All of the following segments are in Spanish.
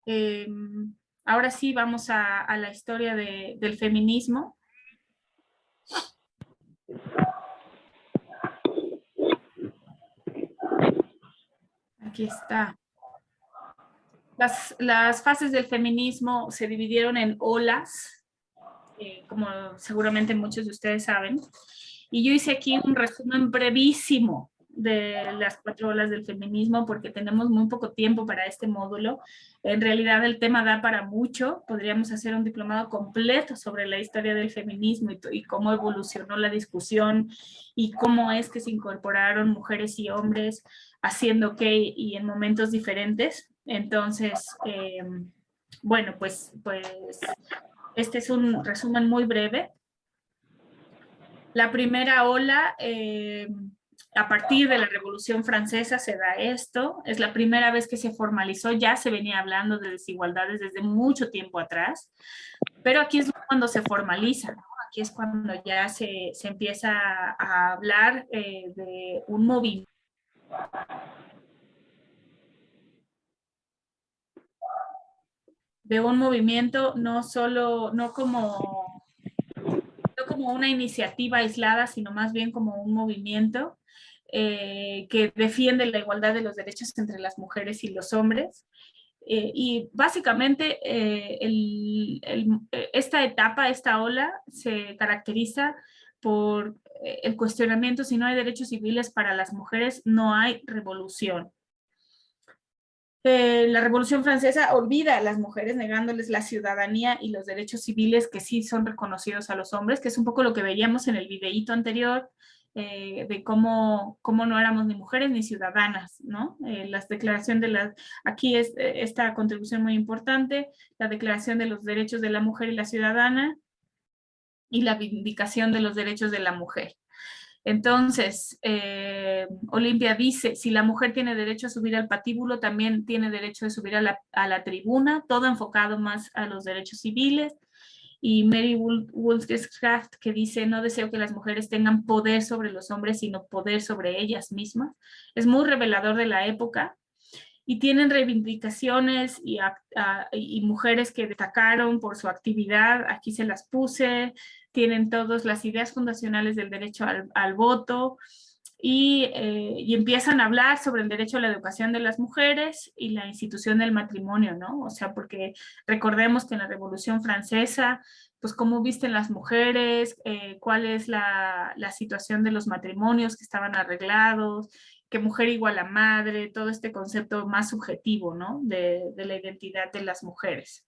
Eh, Ahora sí vamos a la historia del feminismo. Aquí está. Las fases del feminismo se dividieron en olas, como seguramente muchos de ustedes saben. Y yo hice aquí un resumen brevísimo de las 4 olas del feminismo porque tenemos muy poco tiempo para este módulo. En realidad el tema da para mucho. Podríamos hacer un diplomado completo sobre la historia del feminismo y cómo evolucionó la discusión y cómo es que se incorporaron mujeres y hombres haciendo qué y en momentos diferentes. Entonces, bueno, pues este es un resumen muy breve. La primera ola, a partir de la Revolución Francesa se da esto, es la primera vez que se formalizó, ya se venía hablando de desigualdades desde mucho tiempo atrás, pero aquí es cuando se formaliza, ¿no? Aquí es cuando ya se empieza a hablar de un movimiento. De un movimiento no solo, no como una iniciativa aislada, sino más bien como un movimiento que defiende la igualdad de los derechos entre las mujeres y los hombres. Y básicamente esta etapa, esta ola, se caracteriza por el cuestionamiento: si no hay derechos civiles para las mujeres, no hay revolución. La Revolución Francesa olvida a las mujeres, negándoles la ciudadanía y los derechos civiles que sí son reconocidos a los hombres, que es un poco lo que veíamos en el videíto anterior, de cómo no éramos ni mujeres ni ciudadanas, ¿no? Las declaración de las, aquí es esta contribución muy importante, la Declaración de los Derechos de la Mujer y la Ciudadana y la Vindicación de los Derechos de la Mujer. Entonces, Olimpia dice, si la mujer tiene derecho a subir al patíbulo, también tiene derecho de subir a la tribuna, todo enfocado más a los derechos civiles. Y Mary Wollstonecraft, que dice, no deseo que las mujeres tengan poder sobre los hombres, sino poder sobre ellas mismas. Es muy revelador de la época. Y tienen reivindicaciones y mujeres que destacaron por su actividad, aquí se las puse, tienen todas las ideas fundacionales del derecho al voto y empiezan a hablar sobre el derecho a la educación de las mujeres y la institución del matrimonio, ¿no? O sea, porque recordemos que en la Revolución Francesa, pues cómo visten las mujeres, cuál es la situación de los matrimonios que estaban arreglados, que mujer igual a madre, todo este concepto más subjetivo, ¿no? De la identidad de las mujeres.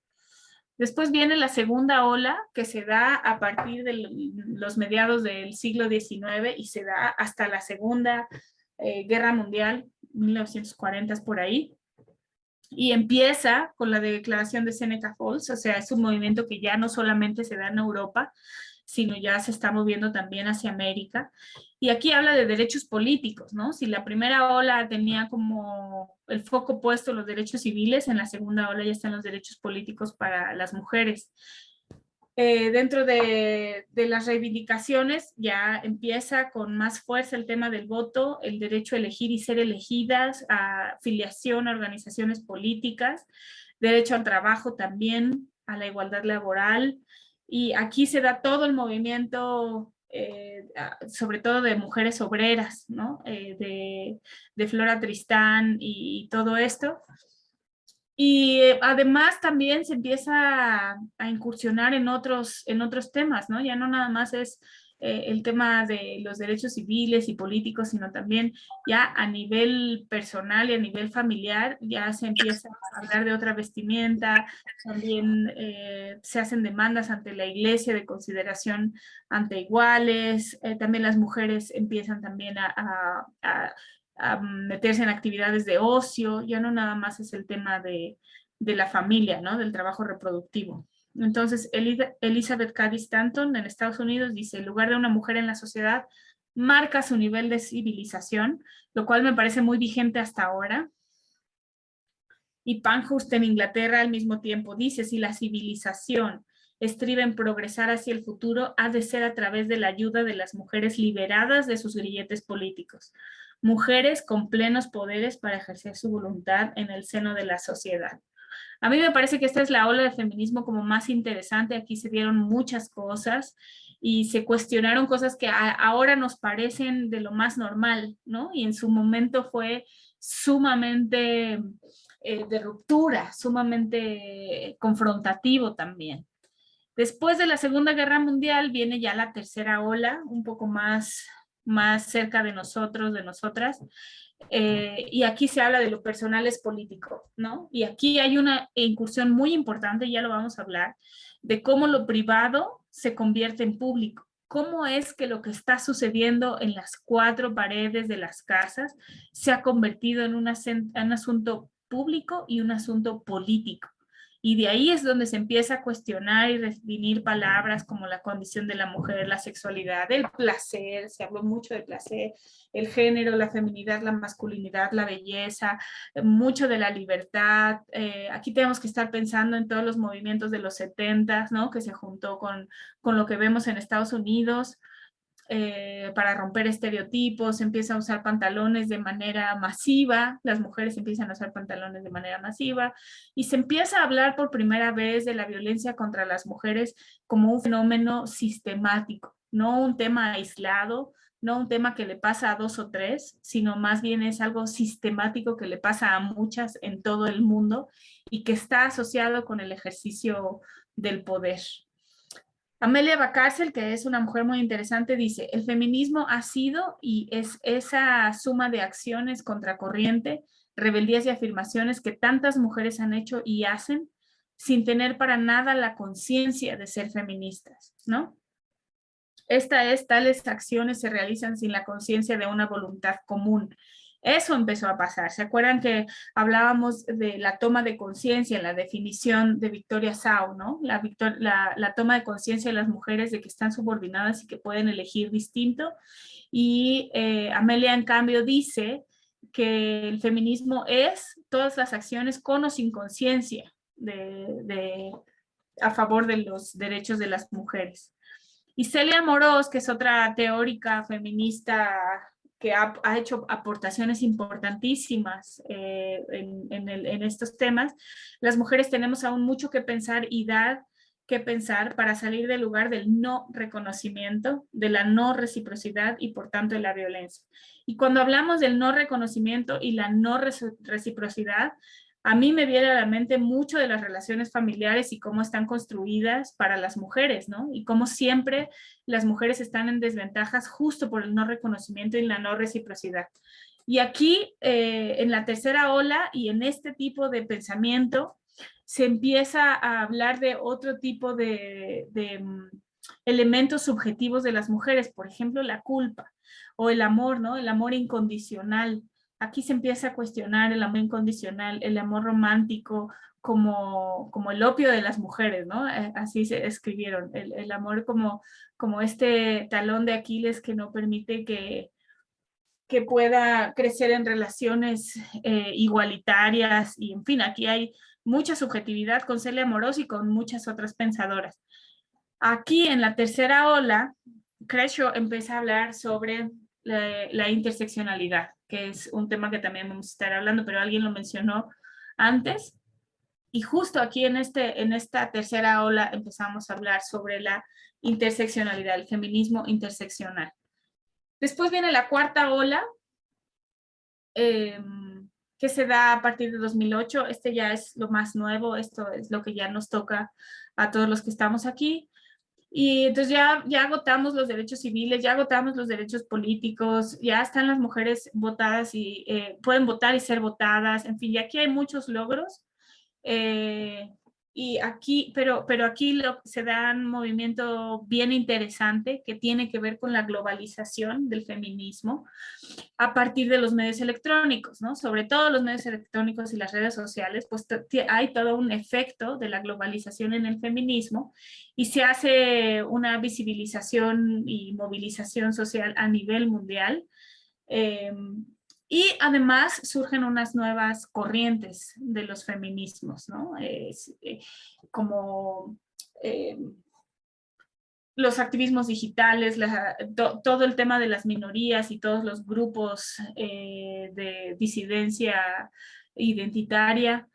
Después viene la segunda ola, que se da a partir de los mediados del siglo XIX y se da hasta la Segunda Guerra Mundial, 1940 por ahí, y empieza con la declaración de Seneca Falls, o sea, es un movimiento que ya no solamente se da en Europa, sino ya se está moviendo también hacia América. Y aquí habla de derechos políticos, ¿no? Si la primera ola tenía como el foco puesto en los derechos civiles, en la segunda ola ya están los derechos políticos para las mujeres. Dentro de las reivindicaciones ya empieza con más fuerza el tema del voto, el derecho a elegir y ser elegidas, a afiliación a organizaciones políticas, derecho al trabajo también, a la igualdad laboral, y aquí se da todo el movimiento, sobre todo de mujeres obreras, ¿no? De Flora Tristán y todo esto. Y además también se empieza a incursionar en otros temas, ¿no? Ya no nada más es el tema de los derechos civiles y políticos, sino también ya a nivel personal y a nivel familiar ya se empieza a hablar de otra vestimenta, también se hacen demandas ante la iglesia de consideración ante iguales, también las mujeres empiezan también a meterse en actividades de ocio, ya no nada más es el tema de la familia, ¿no? Del trabajo reproductivo. Entonces, Elizabeth Cady Stanton en Estados Unidos dice, el lugar de una mujer en la sociedad marca su nivel de civilización, lo cual me parece muy vigente hasta ahora. Y Pankhurst en Inglaterra al mismo tiempo dice, si la civilización estriba en progresar hacia el futuro, ha de ser a través de la ayuda de las mujeres liberadas de sus grilletes políticos, mujeres con plenos poderes para ejercer su voluntad en el seno de la sociedad. A mí me parece que esta es la ola de feminismo como más interesante. Aquí se dieron muchas cosas y se cuestionaron cosas que ahora nos parecen de lo más normal, ¿no? Y en su momento fue sumamente de ruptura, sumamente confrontativo también. Después de la Segunda Guerra Mundial viene ya la tercera ola, un poco más cerca de nosotros, de nosotras, y aquí se habla de lo personal es político, ¿no? Y aquí hay una incursión muy importante, ya lo vamos a hablar, de cómo lo privado se convierte en público. ¿Cómo es que lo que está sucediendo en las cuatro paredes de las casas se ha convertido en un asunto público y un asunto político? Y de ahí es donde se empieza a cuestionar y definir palabras como la condición de la mujer, la sexualidad, el placer, se habló mucho de placer, el género, la feminidad, la masculinidad, la belleza, mucho de la libertad. Aquí tenemos que estar pensando en todos los movimientos de los 70, ¿no? Que se juntó con lo que vemos en Estados Unidos. Para romper estereotipos, se empieza a usar pantalones de manera masiva, las mujeres empiezan a usar pantalones de manera masiva y se empieza a hablar por primera vez de la violencia contra las mujeres como un fenómeno sistemático, no un tema aislado, no un tema que le pasa a dos o tres, sino más bien es algo sistemático que le pasa a muchas en todo el mundo y que está asociado con el ejercicio del poder. Amelia Bacárcel, que es una mujer muy interesante, dice, el feminismo ha sido y es esa suma de acciones contracorriente, rebeldías y afirmaciones que tantas mujeres han hecho y hacen sin tener para nada la conciencia de ser feministas, ¿no? Tales acciones se realizan sin la conciencia de una voluntad común. Eso empezó a pasar. ¿Se acuerdan que hablábamos de la toma de conciencia, la definición de Victoria Sau, ¿no? La toma de conciencia de las mujeres de que están subordinadas y que pueden elegir distinto. Y Amelia, en cambio, dice que el feminismo es todas las acciones con o sin conciencia a favor de los derechos de las mujeres. Y Celia Morós, que es otra teórica feminista que ha hecho aportaciones importantísimas en estos temas, las mujeres tenemos aún mucho que pensar y dar que pensar para salir del lugar del no reconocimiento, de la no reciprocidad y por tanto de la violencia. Y cuando hablamos del no reconocimiento y la no reciprocidad, a mí me viene a la mente mucho de las relaciones familiares y cómo están construidas para las mujeres, ¿no? Y cómo siempre las mujeres están en desventajas justo por el no reconocimiento y la no reciprocidad. Y aquí, en la tercera ola y en este tipo de pensamiento, se empieza a hablar de otro tipo de elementos subjetivos de las mujeres, por ejemplo, la culpa o el amor, ¿no? El amor incondicional. Aquí se empieza a cuestionar el amor incondicional, el amor romántico como el opio de las mujeres, ¿no? Así se escribieron, el amor como este talón de Aquiles que no permite que pueda crecer en relaciones igualitarias y en fin, aquí hay mucha subjetividad con Celia Morós y con muchas otras pensadoras. Aquí en la tercera ola, Creshaw empieza a hablar sobre la interseccionalidad, que es un tema que también vamos a estar hablando, pero alguien lo mencionó antes. Y justo aquí en esta tercera ola empezamos a hablar sobre la interseccionalidad, el feminismo interseccional. Después viene la cuarta ola, que se da a partir de 2008. Este ya es lo más nuevo, esto es lo que ya nos toca a todos los que estamos aquí. Y entonces ya agotamos los derechos civiles, ya agotamos los derechos políticos, ya están las mujeres votadas y pueden votar y ser votadas, en fin, y aquí hay muchos logros. Y aquí, pero aquí se da un movimiento bien interesante que tiene que ver con la globalización del feminismo a partir de los medios electrónicos, ¿no? Sobre todo los medios electrónicos y las redes sociales, pues hay todo un efecto de la globalización en el feminismo y se hace una visibilización y movilización social a nivel mundial. Y además surgen unas nuevas corrientes de los feminismos, ¿no? Como los activismos digitales, todo el tema de las minorías y todos los grupos de disidencia identitaria.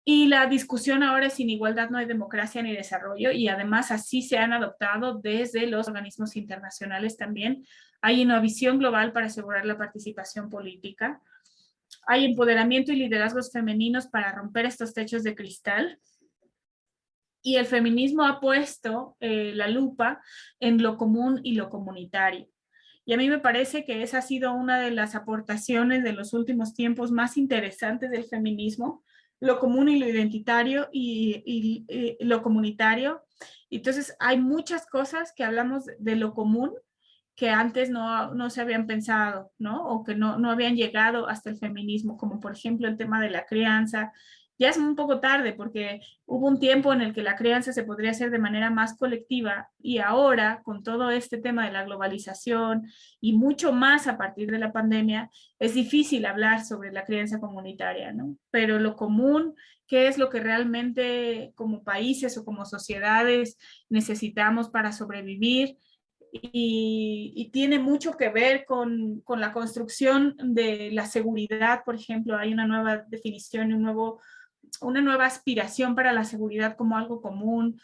Y la discusión ahora es sin igualdad no hay democracia ni desarrollo, y además así se han adoptado desde los organismos internacionales también. Hay una visión global para asegurar la participación política. Hay empoderamiento y liderazgos femeninos para romper estos techos de cristal. Y el feminismo ha puesto la lupa en lo común y lo comunitario. Y a mí me parece que esa ha sido una de las aportaciones de los últimos tiempos más interesantes del feminismo, lo común y lo identitario y lo comunitario. Entonces hay muchas cosas que hablamos de lo común que antes no se habían pensado, ¿no? O que no habían llegado hasta el feminismo, como por ejemplo el tema de la crianza. Ya es un poco tarde porque hubo un tiempo en el que la crianza se podría hacer de manera más colectiva, y ahora con todo este tema de la globalización y mucho más a partir de la pandemia, es difícil hablar sobre la crianza comunitaria, ¿no? Pero lo común, qué es lo que realmente como países o como sociedades necesitamos para sobrevivir, y tiene mucho que ver con la construcción de la seguridad. Por ejemplo, hay una nueva definición y una nueva aspiración para la seguridad como algo común,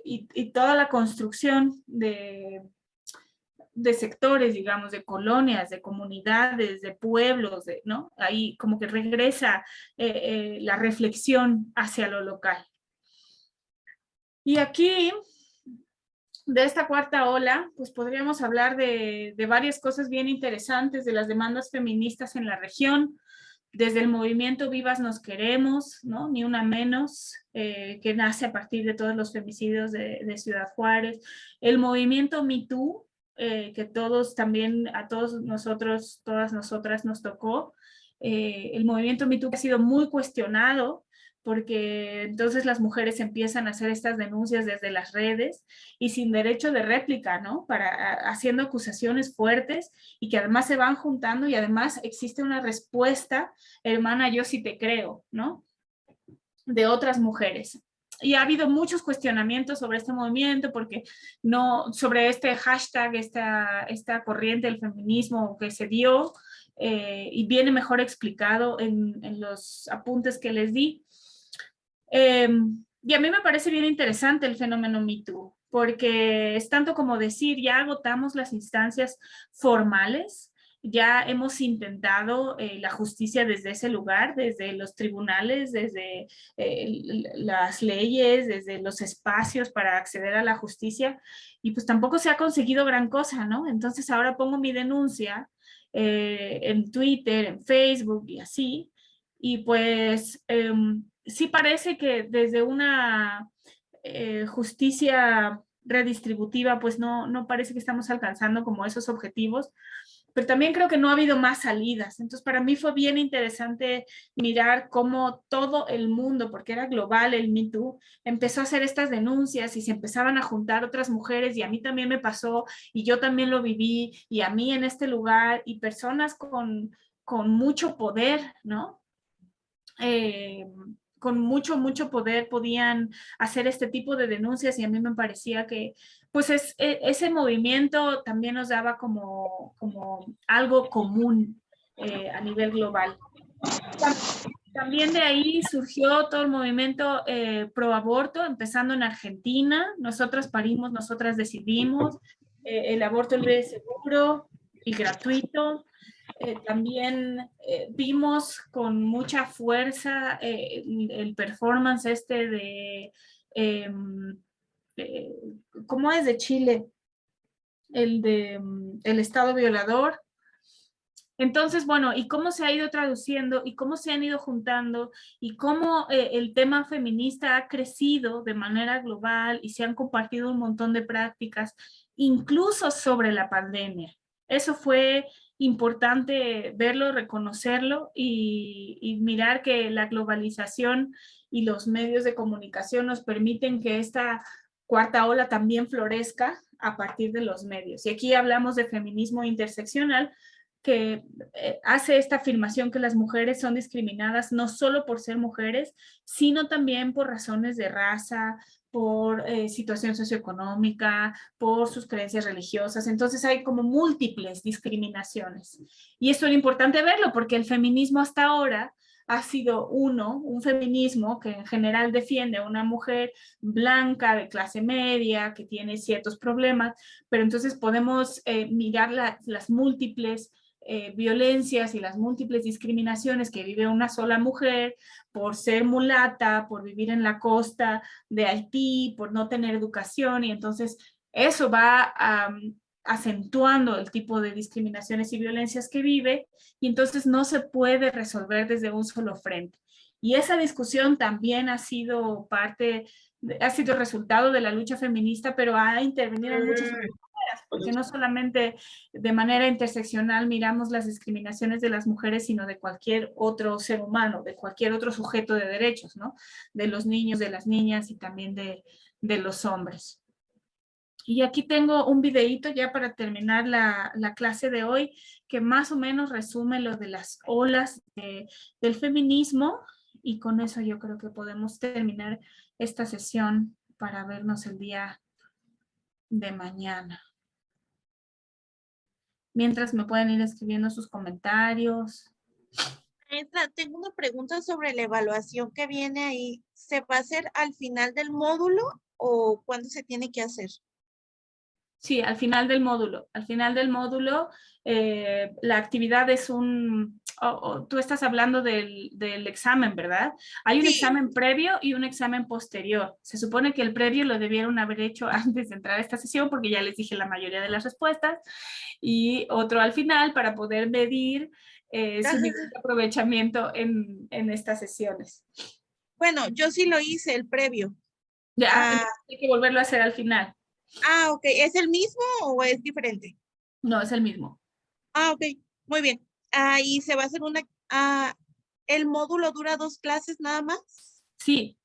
y toda la construcción de sectores, digamos, de colonias, de comunidades, de pueblos, ¿no? Ahí como que regresa la reflexión hacia lo local. Y aquí, de esta cuarta ola, pues podríamos hablar de varias cosas bien interesantes, de las demandas feministas en la región, desde el movimiento Vivas Nos Queremos, ¿no? Ni una menos, que nace a partir de todos los femicidios de Ciudad Juárez, el movimiento Me Too, que todos también, a todos nosotros, todas nosotras nos tocó, el movimiento Me Too que ha sido muy cuestionado, porque entonces las mujeres empiezan a hacer estas denuncias desde las redes y sin derecho de réplica, ¿no? Haciendo acusaciones fuertes, y que además se van juntando, y además existe una respuesta, hermana, yo sí te creo, ¿no? De otras mujeres. Y ha habido muchos cuestionamientos sobre este movimiento, porque no, sobre este hashtag, esta corriente del feminismo que se dio, y viene mejor explicado en los apuntes que les di. Y a mí me parece bien interesante el fenómeno Me Too, porque es tanto como decir, ya agotamos las instancias formales, ya hemos intentado la justicia desde ese lugar, desde los tribunales, desde las leyes, desde los espacios para acceder a la justicia, y pues tampoco se ha conseguido gran cosa, ¿no? Entonces ahora pongo mi denuncia en Twitter, en Facebook y así, y pues sí parece que desde una justicia redistributiva, pues no parece que estamos alcanzando como esos objetivos, pero también creo que no ha habido más salidas. Entonces, para mí fue bien interesante mirar cómo todo el mundo, porque era global el Me Too, empezó a hacer estas denuncias y se empezaban a juntar otras mujeres, y a mí también me pasó, y yo también lo viví, y a mí en este lugar, y personas con mucho poder, ¿no? Con mucho poder podían hacer este tipo de denuncias, y a mí me parecía que pues ese movimiento también nos daba como algo común a nivel global. También de ahí surgió todo el movimiento pro aborto, empezando en Argentina. Nosotras parimos, nosotras decidimos, el aborto libre, seguro y gratuito. También vimos con mucha fuerza el performance eh, de, ¿cómo es? De Chile, el Estado violador. Entonces, bueno, y cómo se ha ido traduciendo y cómo se han ido juntando, y cómo el tema feminista ha crecido de manera global y se han compartido un montón de prácticas, incluso sobre la pandemia. Eso fue importante verlo, reconocerlo, y mirar que la globalización y los medios de comunicación nos permiten que esta cuarta ola también florezca a partir de los medios. Y aquí hablamos de feminismo interseccional, que hace esta afirmación que las mujeres son discriminadas no solo por ser mujeres, sino también por razones de raza, por situación socioeconómica, por sus creencias religiosas. Entonces hay como múltiples discriminaciones. Y esto es importante verlo, porque el feminismo hasta ahora ha sido un feminismo que en general defiende a una mujer blanca de clase media, que tiene ciertos problemas, pero entonces podemos mirar las múltiples violencias y las múltiples discriminaciones que vive una sola mujer por ser mulata, por vivir en la costa de Haití, por no tener educación, y entonces eso va acentuando el tipo de discriminaciones y violencias que vive, y entonces no se puede resolver desde un solo frente. Y esa discusión también ha sido ha sido resultado de la lucha feminista, pero ha intervenido en muchas otras maneras, porque no solamente de manera interseccional miramos las discriminaciones de las mujeres, sino de cualquier otro ser humano, de cualquier otro sujeto de derechos, ¿no? De los niños, de las niñas y también de los hombres. Y aquí tengo un videíto ya para terminar la clase de hoy, que más o menos resume lo de las olas del feminismo, y con eso yo creo que podemos terminar esta sesión para vernos el día de mañana. Mientras me pueden ir escribiendo sus comentarios. Maestra, tengo una pregunta sobre la evaluación que viene ahí. ¿Se va a hacer al final del módulo o cuándo se tiene que hacer? Sí, al final del módulo. Al final del módulo, la actividad es tú estás hablando del examen, ¿verdad? Hay un Sí. examen previo y un examen posterior. Se supone que el previo lo debieron haber hecho antes de entrar a esta sesión, porque ya les dije la mayoría de las respuestas, y otro al final para poder medir su nivel de aprovechamiento en estas sesiones. Bueno, yo sí lo hice, el previo. Ya, entonces hay que volverlo a hacer al final. Ok. ¿Es el mismo o es diferente? No, es el mismo. Ok, muy bien. Y se va a hacer ¿el módulo dura 2 clases nada más? Sí,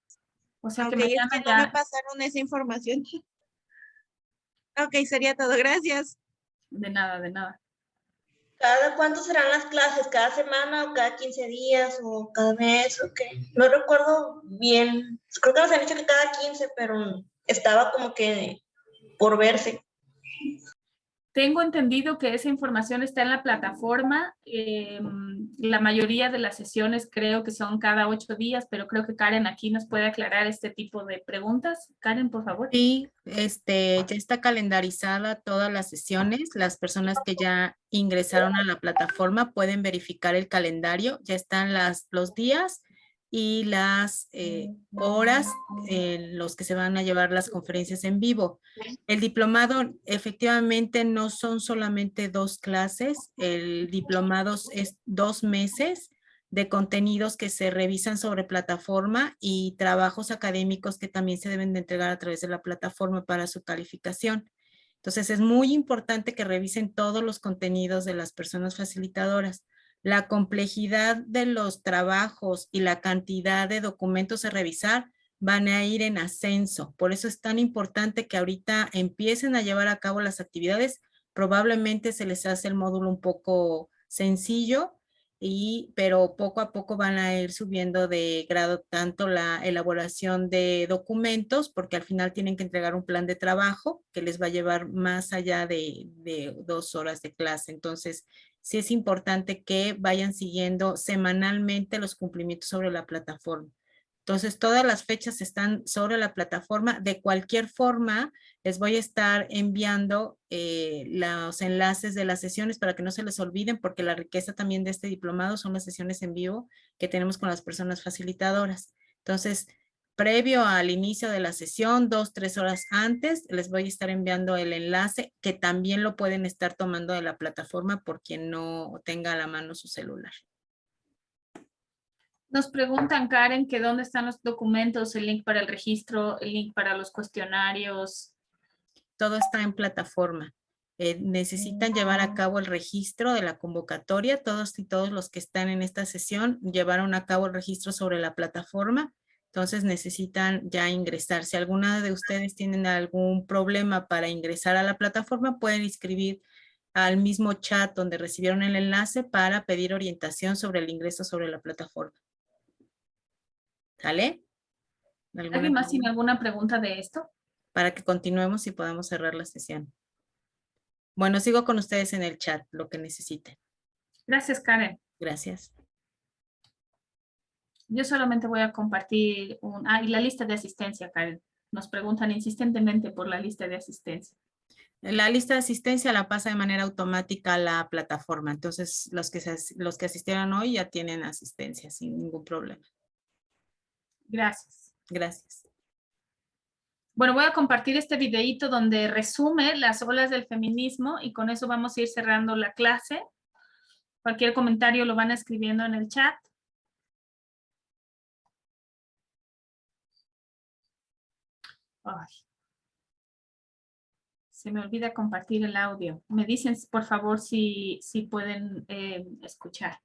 o sea que Ok, es mañana que no me ya. pasaron esa información. Ok, sería todo. Gracias. De nada, de nada. ¿Cada cuánto serán las clases? ¿Cada semana o cada 15 días o cada mes o qué? No recuerdo bien. Creo que nos han dicho que cada 15, pero estaba como que por verse. Tengo entendido que esa información está en la plataforma. La mayoría de las sesiones creo que son cada 8 días, pero creo que Karen aquí nos puede aclarar este tipo de preguntas. Karen, por favor. Sí, ya está calendarizada todas las sesiones. Las personas que ya ingresaron a la plataforma pueden verificar el calendario. Ya están los días y las horas en los que se van a llevar las conferencias en vivo. El diplomado efectivamente no son solamente 2 clases. El diplomado es 2 meses de contenidos que se revisan sobre plataforma y trabajos académicos que también se deben de entregar a través de la plataforma para su calificación. Entonces, es muy importante que revisen todos los contenidos de las personas facilitadoras. La complejidad de los trabajos y la cantidad de documentos a revisar van a ir en ascenso. Por eso es tan importante que ahorita empiecen a llevar a cabo las actividades. Probablemente se les hace el módulo un poco sencillo, pero poco a poco van a ir subiendo de grado tanto la elaboración de documentos, porque al final tienen que entregar un plan de trabajo que les va a llevar más allá de 2 horas de clase. Entonces, sí es importante que vayan siguiendo semanalmente los cumplimientos sobre la plataforma. Entonces, todas las fechas están sobre la plataforma. De cualquier forma, les voy a estar enviando los enlaces de las sesiones para que no se les olviden, porque la riqueza también de este diplomado son las sesiones en vivo que tenemos con las personas facilitadoras. Entonces, previo al inicio de la sesión, 2, 3 horas antes, les voy a estar enviando el enlace, que también lo pueden estar tomando de la plataforma por quien no tenga a la mano su celular. Nos preguntan, Karen, que dónde están los documentos, el link para el registro, el link para los cuestionarios. Todo está en plataforma. Necesitan llevar a cabo el registro de la convocatoria. Todos y todos los que están en esta sesión llevaron a cabo el registro sobre la plataforma. Entonces necesitan ya ingresar. Si alguna de ustedes tienen algún problema para ingresar a la plataforma, pueden escribir al mismo chat donde recibieron el enlace para pedir orientación sobre el ingreso sobre la plataforma. ¿Sale? ¿Alguien más tiene alguna pregunta de esto? Para que continuemos y podamos cerrar la sesión. Bueno, sigo con ustedes en el chat, lo que necesiten. Gracias, Karen. Gracias. Yo solamente voy a compartir y la lista de asistencia, Karen. Nos preguntan insistentemente por la lista de asistencia. La lista de asistencia la pasa de manera automática a la plataforma. Entonces, los que asistieron hoy ya tienen asistencia sin ningún problema. Gracias. Gracias. Bueno, voy a compartir este videíto donde resume las olas del feminismo y con eso vamos a ir cerrando la clase. Cualquier comentario lo van escribiendo en el chat. Ay. Se me olvida compartir el audio. Me dicen, por favor, si pueden escuchar.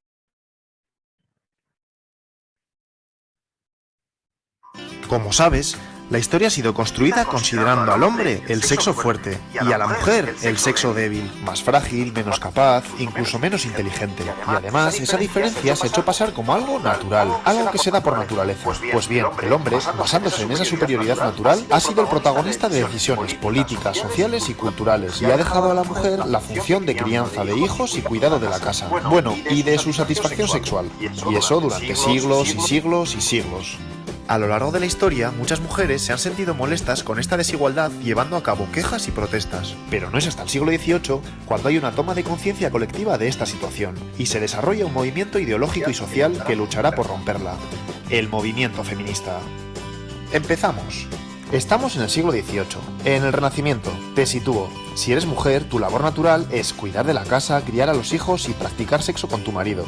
Como sabes, la historia ha sido construida considerando al hombre el sexo fuerte y a la mujer el sexo débil, más frágil, menos capaz, incluso menos inteligente. Y además, esa diferencia se ha hecho pasar como algo natural, algo que se da por naturaleza. Pues bien, el hombre, basándose en esa superioridad natural, ha sido el protagonista de decisiones políticas, sociales y culturales y ha dejado a la mujer la función de crianza de hijos y cuidado de la casa. Bueno, y de su satisfacción sexual. Y eso durante siglos y siglos y siglos. A lo largo de la historia, muchas mujeres se han sentido molestas con esta desigualdad llevando a cabo quejas y protestas. Pero no es hasta el siglo XVIII cuando hay una toma de conciencia colectiva de esta situación y se desarrolla un movimiento ideológico y social que luchará por romperla. El movimiento feminista. Empezamos. Estamos en el siglo XVIII, en el Renacimiento. Te sitúo. Si eres mujer, tu labor natural es cuidar de la casa, criar a los hijos y practicar sexo con tu marido.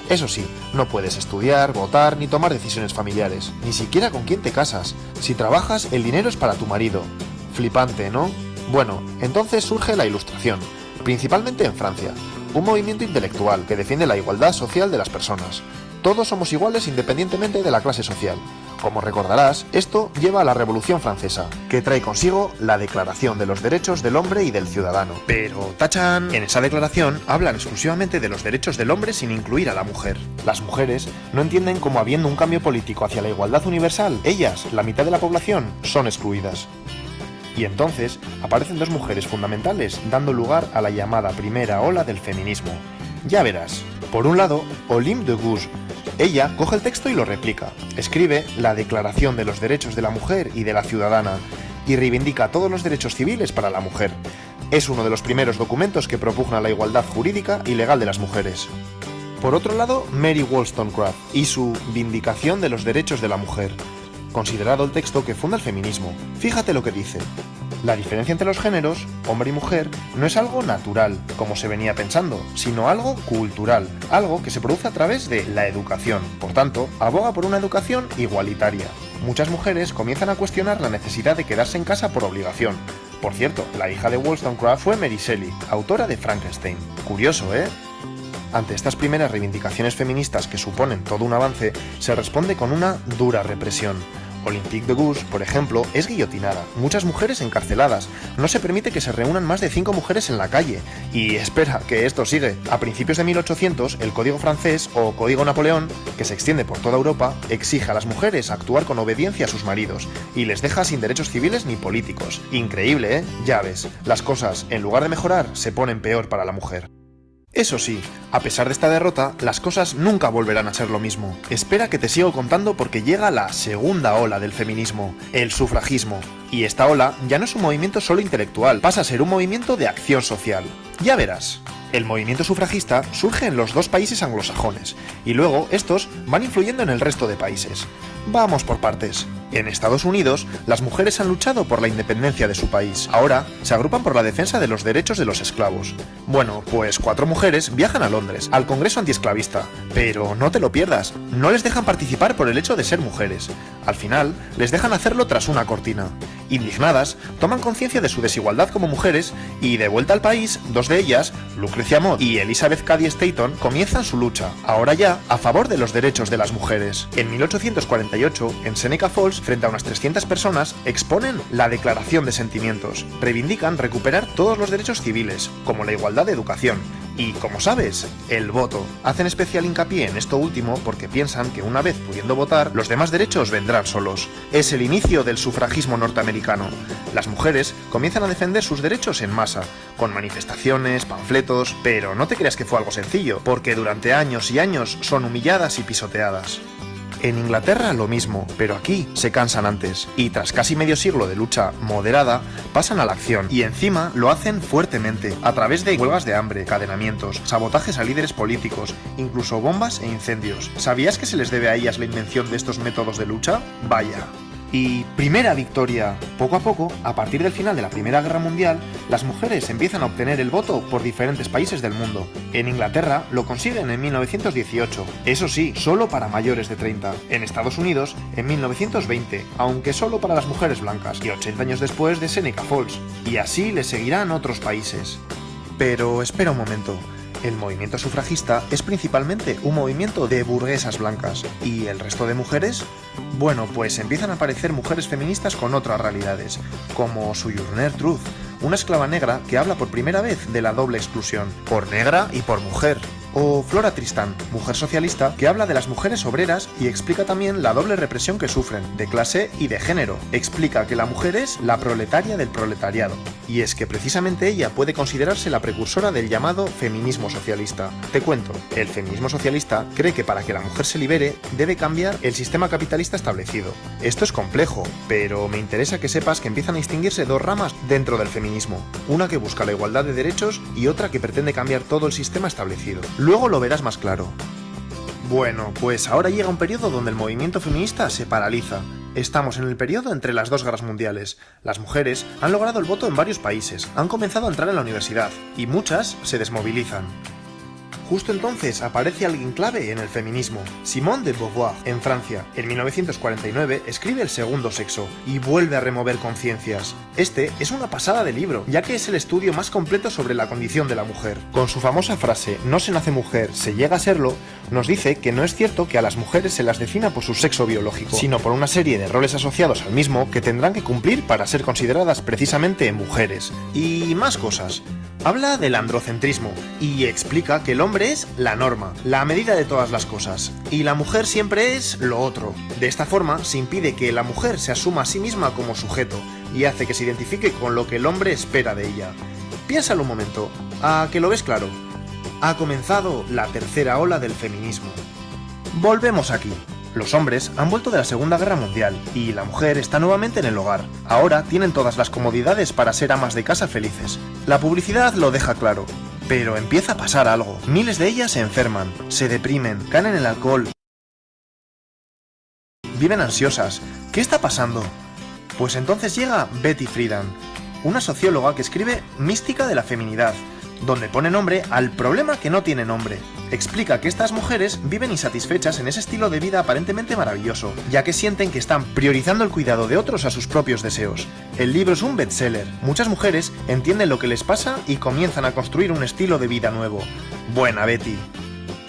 Eso sí, no puedes estudiar, votar ni tomar decisiones familiares, ni siquiera con quién te casas. Si trabajas, el dinero es para tu marido. Flipante, ¿no? Bueno, entonces surge la Ilustración, principalmente en Francia, un movimiento intelectual que defiende la igualdad social de las personas. Todos somos iguales independientemente de la clase social. Como recordarás, esto lleva a la Revolución Francesa, que trae consigo la Declaración de los Derechos del Hombre y del Ciudadano. Pero, ¡tachán! En esa declaración hablan exclusivamente de los derechos del hombre sin incluir a la mujer. Las mujeres no entienden cómo habiendo un cambio político hacia la igualdad universal, ellas, la mitad de la población, son excluidas. Y entonces aparecen dos mujeres fundamentales dando lugar a la llamada primera ola del feminismo. Ya verás. Por un lado, Olympe de Gouges. Ella coge el texto y lo replica. Escribe la Declaración de los Derechos de la Mujer y de la Ciudadana y reivindica todos los derechos civiles para la mujer. Es uno de los primeros documentos que propugna la igualdad jurídica y legal de las mujeres. Por otro lado, Mary Wollstonecraft y su Vindicación de los Derechos de la Mujer, considerado el texto que funda el feminismo. Fíjate lo que dice. La diferencia entre los géneros, hombre y mujer, no es algo natural, como se venía pensando, sino algo cultural, algo que se produce a través de la educación. Por tanto, aboga por una educación igualitaria. Muchas mujeres comienzan a cuestionar la necesidad de quedarse en casa por obligación. Por cierto, la hija de Wollstonecraft fue Mary Shelley, autora de Frankenstein. Curioso, ¿eh? Ante estas primeras reivindicaciones feministas que suponen todo un avance, se responde con una dura represión. Olympique de Gouges, por ejemplo, es guillotinada, muchas mujeres encarceladas, no se permite que se reúnan más de 5 mujeres en la calle. Y espera, que esto sigue. A principios de 1800, el Código francés, o Código Napoleón, que se extiende por toda Europa, exige a las mujeres actuar con obediencia a sus maridos, y les deja sin derechos civiles ni políticos. Increíble, ¿eh? Ya ves, las cosas, en lugar de mejorar, se ponen peor para la mujer. Eso sí, a pesar de esta derrota, las cosas nunca volverán a ser lo mismo. Espera que te sigo contando porque llega la segunda ola del feminismo, el sufragismo. Y esta ola ya no es un movimiento solo intelectual, pasa a ser un movimiento de acción social. Ya verás. El movimiento sufragista surge en los dos países anglosajones, y luego estos van influyendo en el resto de países. Vamos por partes. En Estados Unidos, las mujeres han luchado por la independencia de su país. Ahora, se agrupan por la defensa de los derechos de los esclavos. Bueno, pues 4 mujeres viajan a Londres, al Congreso Antiesclavista. Pero no te lo pierdas, no les dejan participar por el hecho de ser mujeres. Al final, les dejan hacerlo tras una cortina. Indignadas, toman conciencia de su desigualdad como mujeres y, de vuelta al país, 2 de ellas, Lucrecia Mott y Elizabeth Cady Stanton, comienzan su lucha, ahora ya, a favor de los derechos de las mujeres. En 1848, en Seneca Falls, frente a unas 300 personas, exponen la Declaración de Sentimientos. Reivindican recuperar todos los derechos civiles, como la igualdad de educación. Y, como sabes, el voto. Hacen especial hincapié en esto último porque piensan que una vez pudiendo votar, los demás derechos vendrán solos. Es el inicio del sufragismo norteamericano. Las mujeres comienzan a defender sus derechos en masa, con manifestaciones, panfletos, pero no te creas que fue algo sencillo, porque durante años y años son humilladas y pisoteadas. En Inglaterra lo mismo, pero aquí se cansan antes, y tras casi medio siglo de lucha moderada, pasan a la acción, y encima lo hacen fuertemente, a través de huelgas de hambre, encadenamientos, sabotajes a líderes políticos, incluso bombas e incendios. ¿Sabías que se les debe a ellas la invención de estos métodos de lucha? Vaya. Y primera victoria. Poco a poco, a partir del final de la Primera Guerra Mundial, las mujeres empiezan a obtener el voto por diferentes países del mundo. En Inglaterra lo consiguen en 1918, eso sí, solo para mayores de 30. En Estados Unidos, en 1920, aunque solo para las mujeres blancas, y 80 años después de Seneca Falls. Y así le seguirán otros países. Pero espera un momento. El movimiento sufragista es principalmente un movimiento de burguesas blancas. ¿Y el resto de mujeres? Bueno, pues empiezan a aparecer mujeres feministas con otras realidades, como Sojourner Truth, una esclava negra que habla por primera vez de la doble exclusión, por negra y por mujer. O Flora Tristán, mujer socialista que habla de las mujeres obreras y explica también la doble represión que sufren, de clase y de género. Explica que la mujer es la proletaria del proletariado. Y es que precisamente ella puede considerarse la precursora del llamado feminismo socialista. Te cuento, el feminismo socialista cree que para que la mujer se libere debe cambiar el sistema capitalista establecido. Esto es complejo, pero me interesa que sepas que empiezan a distinguirse dos ramas dentro del feminismo. Una que busca la igualdad de derechos y otra que pretende cambiar todo el sistema establecido. Luego lo verás más claro. Bueno, pues ahora llega un periodo donde el movimiento feminista se paraliza. Estamos en el periodo entre las dos guerras mundiales. Las mujeres han logrado el voto en varios países, han comenzado a entrar en la universidad, y muchas se desmovilizan. Justo entonces aparece alguien clave en el feminismo, Simone de Beauvoir, en Francia. En 1949 escribe El segundo sexo y vuelve a remover conciencias. Este es una pasada de libro, ya que es el estudio más completo sobre la condición de la mujer. Con su famosa frase, no se nace mujer, se llega a serlo, nos dice que no es cierto que a las mujeres se las defina por su sexo biológico, sino por una serie de roles asociados al mismo que tendrán que cumplir para ser consideradas precisamente mujeres. Y más cosas. Habla del androcentrismo y explica que el hombre es la norma, la medida de todas las cosas, y la mujer siempre es lo otro. De esta forma se impide que la mujer se asuma a sí misma como sujeto y hace que se identifique con lo que el hombre espera de ella. Piénsalo un momento, ¿a que lo ves claro? Ha comenzado la tercera ola del feminismo. Volvemos aquí. Los hombres han vuelto de la Segunda Guerra Mundial y la mujer está nuevamente en el hogar. Ahora tienen todas las comodidades para ser amas de casa felices. La publicidad lo deja claro. Pero empieza a pasar algo. Miles de ellas se enferman, se deprimen, caen en el alcohol, viven ansiosas. ¿Qué está pasando? Pues entonces llega Betty Friedan, una socióloga que escribe Mística de la feminidad, donde pone nombre al problema que no tiene nombre. Explica que estas mujeres viven insatisfechas en ese estilo de vida aparentemente maravilloso, ya que sienten que están priorizando el cuidado de otros a sus propios deseos. El libro es un bestseller. Muchas mujeres entienden lo que les pasa y comienzan a construir un estilo de vida nuevo. Buena Betty.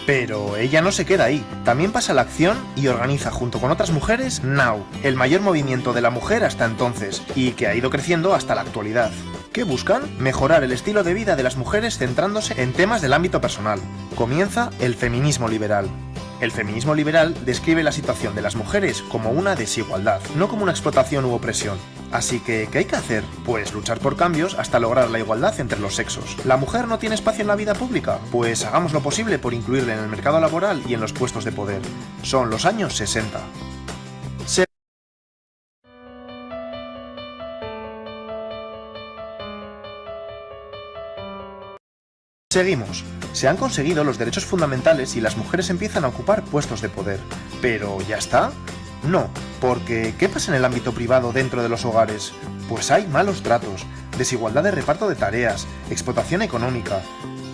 Pero ella no se queda ahí, también pasa a la acción y organiza junto con otras mujeres Now, el mayor movimiento de la mujer hasta entonces, y que ha ido creciendo hasta la actualidad. ¿Qué buscan? Mejorar el estilo de vida de las mujeres centrándose en temas del ámbito personal. Comienza el feminismo liberal. El feminismo liberal describe la situación de las mujeres como una desigualdad, no como una explotación u opresión. Así que, ¿qué hay que hacer? Pues luchar por cambios hasta lograr la igualdad entre los sexos. ¿La mujer no tiene espacio en la vida pública? Pues hagamos lo posible por incluirla en el mercado laboral y en los puestos de poder. Son los años 60. Seguimos. Se han conseguido los derechos fundamentales y las mujeres empiezan a ocupar puestos de poder. ¿Pero ya está? No, porque ¿qué pasa en el ámbito privado dentro de los hogares? Pues hay malos tratos, desigualdad de reparto de tareas, explotación económica.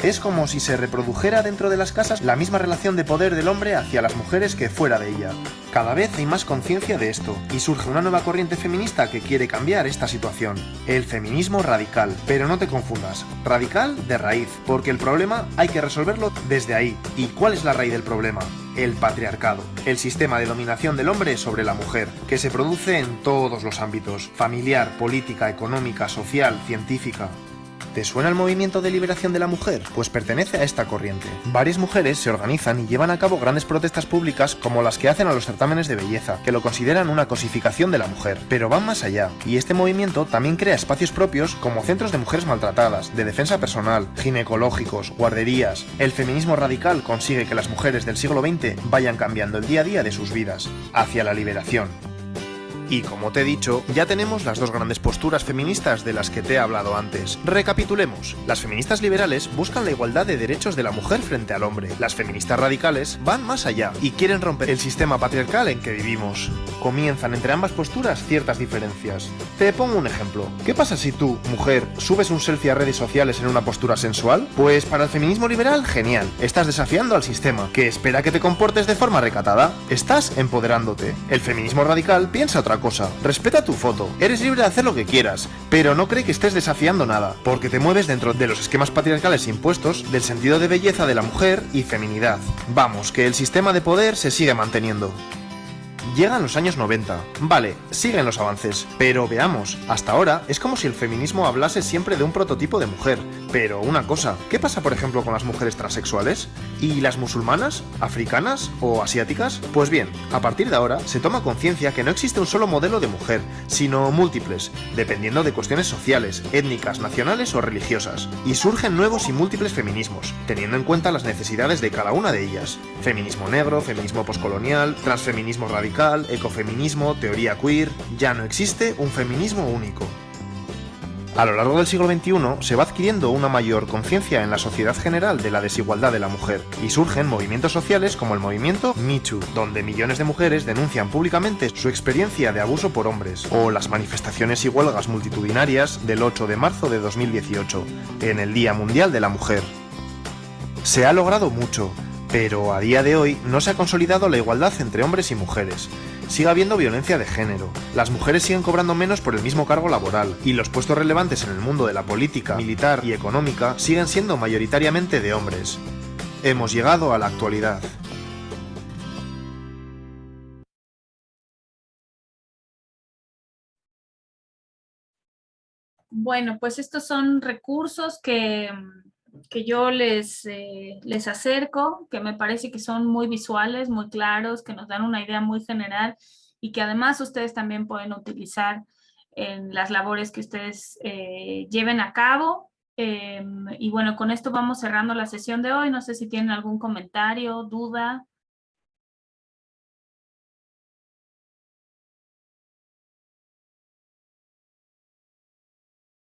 Es como si se reprodujera dentro de las casas la misma relación de poder del hombre hacia las mujeres que fuera de ella. Cada vez hay más conciencia de esto, y surge una nueva corriente feminista que quiere cambiar esta situación. El feminismo radical. Pero no te confundas, radical de raíz, porque el problema hay que resolverlo desde ahí. ¿Y cuál es la raíz del problema? El patriarcado, el sistema de dominación del hombre sobre la mujer, que se produce en todos los ámbitos: familiar, política, económica, social, científica. ¿Te suena el movimiento de liberación de la mujer? Pues pertenece a esta corriente. Varias mujeres se organizan y llevan a cabo grandes protestas públicas como las que hacen a los certámenes de belleza, que lo consideran una cosificación de la mujer. Pero van más allá, y este movimiento también crea espacios propios como centros de mujeres maltratadas, de defensa personal, ginecológicos, guarderías. El feminismo radical consigue que las mujeres del siglo XX vayan cambiando el día a día de sus vidas, hacia la liberación. Y como te he dicho, ya tenemos las dos grandes posturas feministas de las que te he hablado antes. Recapitulemos. Las feministas liberales buscan la igualdad de derechos de la mujer frente al hombre. Las feministas radicales van más allá y quieren romper el sistema patriarcal en que vivimos. Comienzan entre ambas posturas ciertas diferencias. Te pongo un ejemplo. ¿Qué pasa si tú, mujer, subes un selfie a redes sociales en una postura sensual? Pues para el feminismo liberal, genial. Estás desafiando al sistema, que espera que te comportes de forma recatada. Estás empoderándote. El feminismo radical piensa otra cosa. Respeta tu foto. Eres libre de hacer lo que quieras, pero no cree que estés desafiando nada, porque te mueves dentro de los esquemas patriarcales impuestos del sentido de belleza de la mujer y feminidad. Vamos, que el sistema de poder se sigue manteniendo. Llegan los años 90. Vale, siguen los avances, pero veamos, hasta ahora es como si el feminismo hablase siempre de un prototipo de mujer. Pero una cosa, ¿qué pasa por ejemplo con las mujeres transexuales? ¿Y las musulmanas, africanas o asiáticas? Pues bien, a partir de ahora se toma conciencia que no existe un solo modelo de mujer, sino múltiples, dependiendo de cuestiones sociales, étnicas, nacionales o religiosas. Y surgen nuevos y múltiples feminismos, teniendo en cuenta las necesidades de cada una de ellas. Feminismo negro, feminismo poscolonial, transfeminismo radical, ecofeminismo, teoría queer. Ya no existe un feminismo único. A lo largo del siglo XXI se va adquiriendo una mayor conciencia en la sociedad general de la desigualdad de la mujer y surgen movimientos sociales como el movimiento Me Too, donde millones de mujeres denuncian públicamente su experiencia de abuso por hombres, o las manifestaciones y huelgas multitudinarias del 8 de marzo de 2018, en el Día Mundial de la Mujer. Se ha logrado mucho, pero a día de hoy no se ha consolidado la igualdad entre hombres y mujeres. Sigue habiendo violencia de género, las mujeres siguen cobrando menos por el mismo cargo laboral, y los puestos relevantes en el mundo de la política, militar y económica siguen siendo mayoritariamente de hombres. Hemos llegado a la actualidad. Bueno, pues estos son recursos que yo les acerco, que me parece que son muy visuales, muy claros, que nos dan una idea muy general y que además ustedes también pueden utilizar en las labores que ustedes lleven a cabo. Y bueno, con esto vamos cerrando la sesión de hoy. No sé si tienen algún comentario, duda.